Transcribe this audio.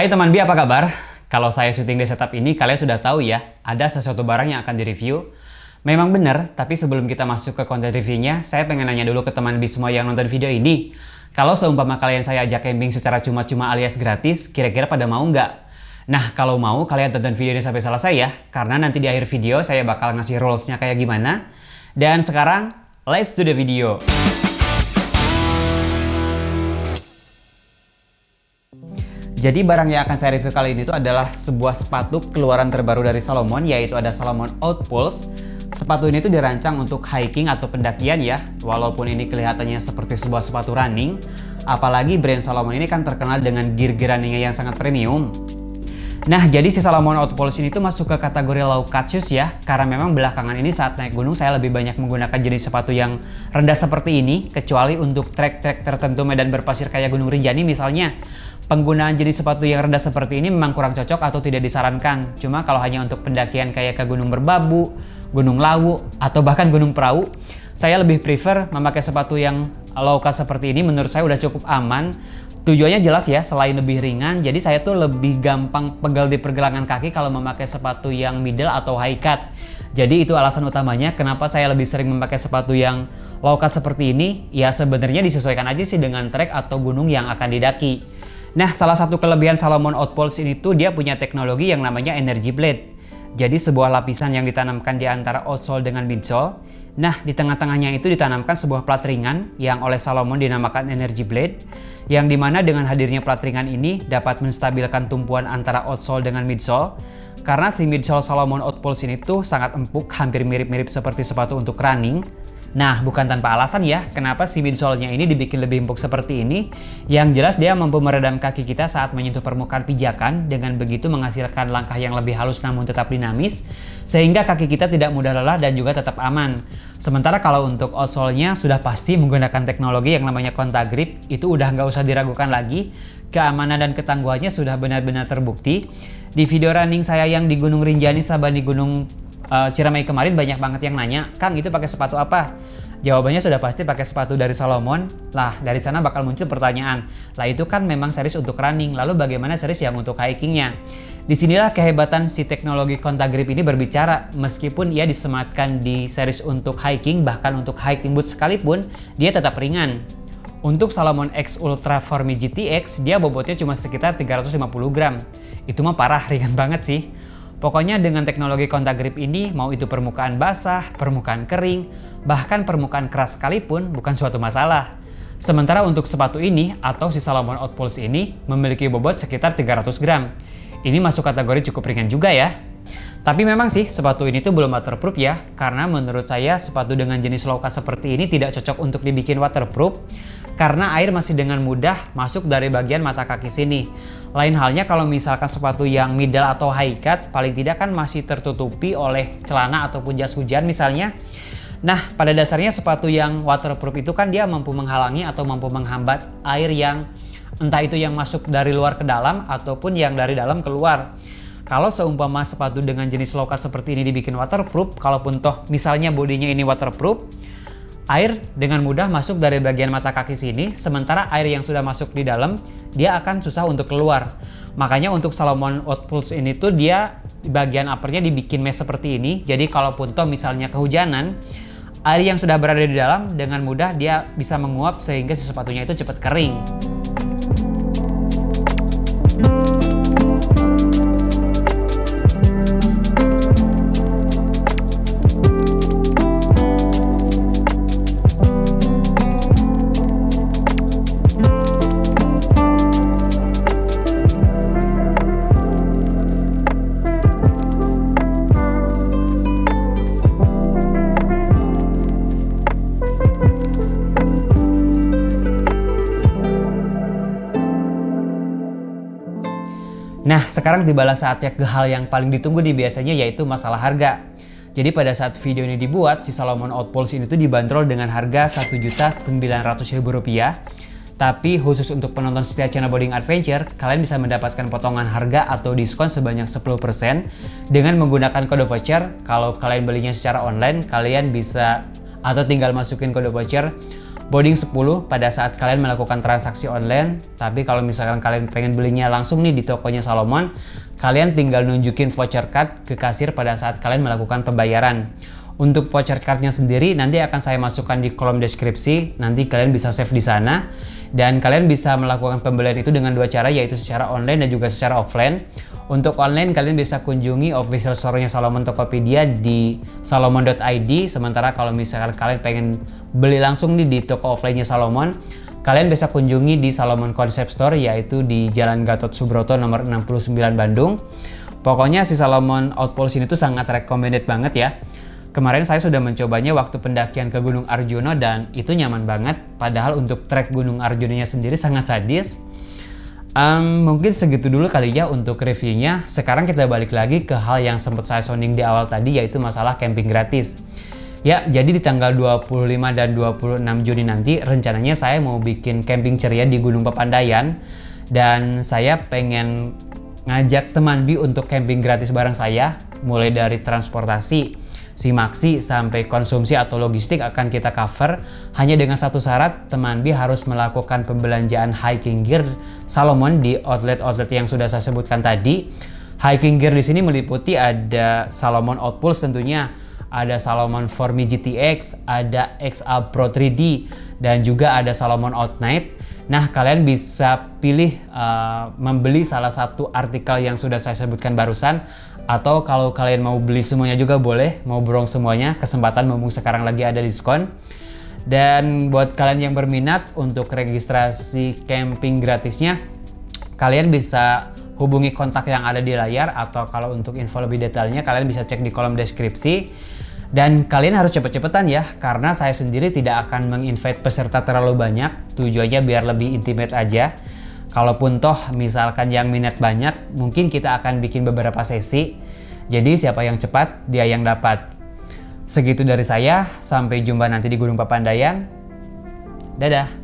Hai teman Bi, apa kabar? Kalau saya syuting di setup ini, kalian sudah tahu ya, ada sesuatu barang yang akan direview. Memang benar, tapi sebelum kita masuk ke konten reviewnya, saya pengen nanya dulu ke teman Bi semua yang nonton video ini. Kalau seumpama kalian saya ajak camping secara cuma-cuma alias gratis, kira-kira pada mau nggak? Nah, kalau mau, kalian tonton video ini sampai selesai ya, karena nanti di akhir video saya bakal ngasih rules-nya kayak gimana. Dan sekarang, let's do the video. Jadi barang yang akan saya review kali ini itu adalah sebuah sepatu keluaran terbaru dari Salomon, yaitu ada Salomon Outpulse. Sepatu ini tuh dirancang untuk hiking atau pendakian ya, walaupun ini kelihatannya seperti sebuah sepatu running. Apalagi brand Salomon ini kan terkenal dengan gear runningnya yang sangat premium. Nah, jadi si Salomon Outpulse ini tuh masuk ke kategori low cut shoes ya, karena memang belakangan ini saat naik gunung saya lebih banyak menggunakan jenis sepatu yang rendah seperti ini, kecuali untuk trek-trek tertentu medan berpasir kayak Gunung Rinjani misalnya. Penggunaan jenis sepatu yang rendah seperti ini memang kurang cocok atau tidak disarankan. Cuma kalau hanya untuk pendakian kayak ke Gunung Merbabu, Gunung Lawu, atau bahkan Gunung Perahu, saya lebih prefer memakai sepatu yang low cut seperti ini. Menurut saya udah cukup aman. Tujuannya jelas ya, selain lebih ringan, jadi saya tuh lebih gampang pegal di pergelangan kaki kalau memakai sepatu yang middle atau high cut. Jadi itu alasan utamanya kenapa saya lebih sering memakai sepatu yang low cut seperti ini. Ya sebenarnya disesuaikan aja sih dengan trek atau gunung yang akan didaki. Nah, salah satu kelebihan Salomon Outpulse ini tuh dia punya teknologi yang namanya Energy Blade. Jadi sebuah lapisan yang ditanamkan di antara outsole dengan midsole. Nah, di tengah-tengahnya itu ditanamkan sebuah plat ringan yang oleh Salomon dinamakan Energy Blade, yang dimana dengan hadirnya plat ringan ini dapat menstabilkan tumpuan antara outsole dengan midsole. Karena si midsole Salomon Outpulse ini tuh sangat empuk, hampir mirip-mirip seperti sepatu untuk running. Nah, bukan tanpa alasan ya, kenapa si midsole-nya ini dibikin lebih empuk seperti ini. Yang jelas dia mampu meredam kaki kita saat menyentuh permukaan pijakan, dengan begitu menghasilkan langkah yang lebih halus namun tetap dinamis, sehingga kaki kita tidak mudah lelah dan juga tetap aman. Sementara kalau untuk outsole-nya sudah pasti menggunakan teknologi yang namanya contact grip, itu udah nggak usah diragukan lagi. Keamanan dan ketangguhannya sudah benar-benar terbukti. Di video running saya yang di Gunung Rinjani sama di Gunung Ciremai kemarin banyak banget yang nanya, "Kang, itu pakai sepatu apa?" Jawabannya sudah pasti pakai sepatu dari Salomon. Lah, dari sana bakal muncul pertanyaan, lah itu kan memang series untuk running, lalu bagaimana series yang untuk hikingnya? Disinilah kehebatan si teknologi contact grip ini berbicara. Meskipun ia disematkan di series untuk hiking, bahkan untuk hiking boot sekalipun, dia tetap ringan. Untuk Salomon X Ultra Formi GTX, dia bobotnya cuma sekitar 350 gram. Itu mah parah, ringan banget sih. Pokoknya dengan teknologi contact grip ini, mau itu permukaan basah, permukaan kering, bahkan permukaan keras sekalipun bukan suatu masalah. Sementara untuk sepatu ini atau si Salomon Outpulse ini memiliki bobot sekitar 300 gram. Ini masuk kategori cukup ringan juga ya. Tapi memang sih sepatu ini tuh belum waterproof ya, karena menurut saya sepatu dengan jenis low cut seperti ini tidak cocok untuk dibikin waterproof, karena air masih dengan mudah masuk dari bagian mata kaki sini. Lain halnya kalau misalkan sepatu yang middle atau high cut, paling tidak kan masih tertutupi oleh celana ataupun jas hujan misalnya. Nah, pada dasarnya sepatu yang waterproof itu kan dia mampu menghalangi atau mampu menghambat air yang entah itu yang masuk dari luar ke dalam ataupun yang dari dalam keluar. Kalau seumpama sepatu dengan jenis low cut seperti ini dibikin waterproof, kalaupun toh misalnya bodinya ini waterproof, air dengan mudah masuk dari bagian mata kaki sini, sementara air yang sudah masuk di dalam, dia akan susah untuk keluar. Makanya untuk Salomon Outpulse ini tuh dia bagian uppernya dibikin mesh seperti ini, jadi kalaupun toh misalnya kehujanan, air yang sudah berada di dalam dengan mudah dia bisa menguap sehingga si sepatunya itu cepat kering. Nah, sekarang tibalah saatnya ke hal yang paling ditunggu nih biasanya, yaitu masalah harga. Jadi pada saat video ini dibuat, si Salomon Outpulse ini tuh dibanderol dengan harga Rp1.900.000. Tapi khusus untuk penonton setia channel Boarding Adventure, kalian bisa mendapatkan potongan harga atau diskon sebanyak 10% dengan menggunakan kode voucher. Kalau kalian belinya secara online, kalian bisa atau tinggal masukin kode voucher boarding 10 pada saat kalian melakukan transaksi online. Tapi kalau misalkan kalian pengen belinya langsung nih di tokonya Salomon, kalian tinggal nunjukin voucher card ke kasir pada saat kalian melakukan pembayaran. Untuk voucher cardnya sendiri nanti akan saya masukkan di kolom deskripsi, nanti kalian bisa save di sana. Dan kalian bisa melakukan pembelian itu dengan dua cara, yaitu secara online dan juga secara offline. Untuk online kalian bisa kunjungi official store-nya Salomon Tokopedia di salomon.id. Sementara kalau misalkan kalian pengen beli langsung nih di toko offline-nya Salomon, kalian bisa kunjungi di Salomon Concept Store, yaitu di Jalan Gatot Subroto nomor 69 Bandung. Pokoknya si Salomon Outpost ini tuh sangat recommended banget ya. Kemarin saya sudah mencobanya waktu pendakian ke Gunung Arjuna dan itu nyaman banget. Padahal untuk trek Gunung Arjunanya sendiri sangat sadis. Mungkin segitu dulu kali ya untuk reviewnya. Sekarang kita balik lagi ke hal yang sempat saya sounding di awal tadi, yaitu masalah camping gratis. Ya, jadi di tanggal 25 dan 26 Juni nanti rencananya saya mau bikin camping ceria di Gunung Papandayan. Dan saya pengen ngajak teman Bi untuk camping gratis bareng saya. Mulai dari transportasi, simaksi, sampai konsumsi atau logistik akan kita cover. Hanya dengan satu syarat, teman B harus melakukan pembelanjaan hiking gear Salomon di outlet-outlet yang sudah saya sebutkan tadi. Hiking gear di sini meliputi ada Salomon Outpulse tentunya, ada Salomon Formi GTX, ada XA Pro 3D, dan juga ada Salomon Outnight. Nah, kalian bisa pilih membeli salah satu artikel yang sudah saya sebutkan barusan, atau kalau kalian mau beli semuanya juga boleh, mau borong semuanya, kesempatan mumpung sekarang lagi ada diskon. Dan buat kalian yang berminat untuk registrasi camping gratisnya, kalian bisa hubungi kontak yang ada di layar, atau kalau untuk info lebih detailnya kalian bisa cek di kolom deskripsi. Dan kalian harus cepet-cepetan ya, karena saya sendiri tidak akan menginvite peserta terlalu banyak, tujuannya biar lebih intimate aja. Kalaupun toh misalkan yang minat banyak, mungkin kita akan bikin beberapa sesi. Jadi siapa yang cepat, dia yang dapat. Segitu dari saya, sampai jumpa nanti di Gunung Papandayan. Dadah!